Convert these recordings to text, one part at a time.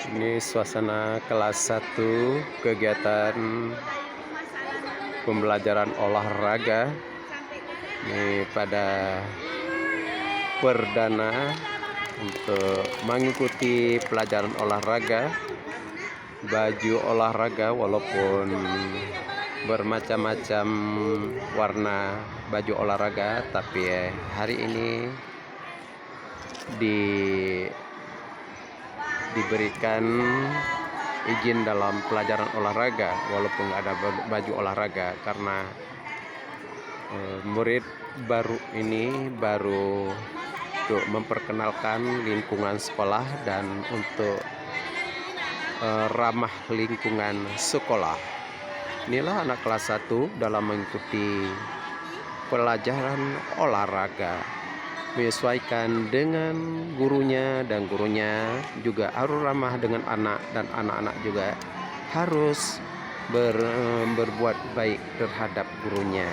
Ini suasana kelas 1 kegiatan pembelajaran olahraga. Ini pada perdana untuk mengikuti pelajaran olahraga. Baju olahraga walaupun bermacam-macam warna baju olahraga, tapi hari ini diberikan izin dalam pelajaran olahraga walaupun nggak ada baju olahraga, karena murid baru ini baru untuk memperkenalkan lingkungan sekolah dan untuk ramah lingkungan sekolah. Inilah anak kelas 1 dalam mengikuti pelajaran olahraga, menyesuaikan dengan gurunya, dan gurunya juga harus ramah dengan anak, dan anak-anak juga harus berbuat baik terhadap gurunya.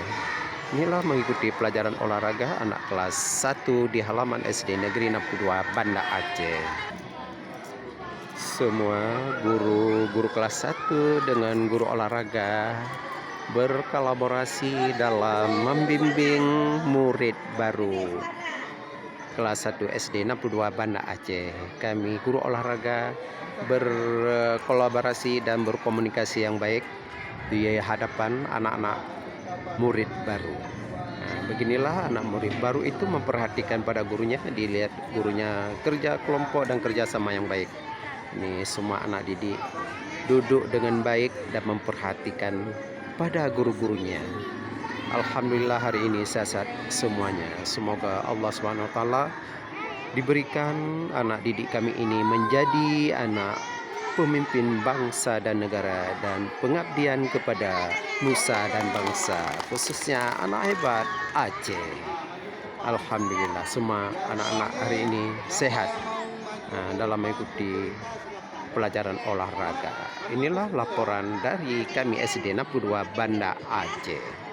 Inilah mengikuti pelajaran olahraga anak kelas 1 di halaman SD Negeri 62 Banda Aceh. Semua guru kelas 1 dengan guru olahraga berkolaborasi dalam membimbing murid baru kelas 1 SD 62 Banda Aceh. Kami guru olahraga berkolaborasi dan berkomunikasi yang baik di hadapan anak-anak murid baru. Nah, beginilah anak murid baru itu memperhatikan pada gurunya, dilihat gurunya kerja kelompok dan kerjasama yang baik. Ini semua anak didik duduk dengan baik dan memperhatikan pada guru-gurunya. Alhamdulillah hari ini sehat semuanya. Semoga Allah SWT diberikan anak didik kami ini menjadi anak pemimpin bangsa dan negara dan pengabdian kepada nusa dan bangsa, khususnya anak hebat Aceh. Alhamdulillah semua anak-anak hari ini sehat dalam mengikuti pelajaran olahraga. Inilah laporan dari kami SD 62 Banda Aceh.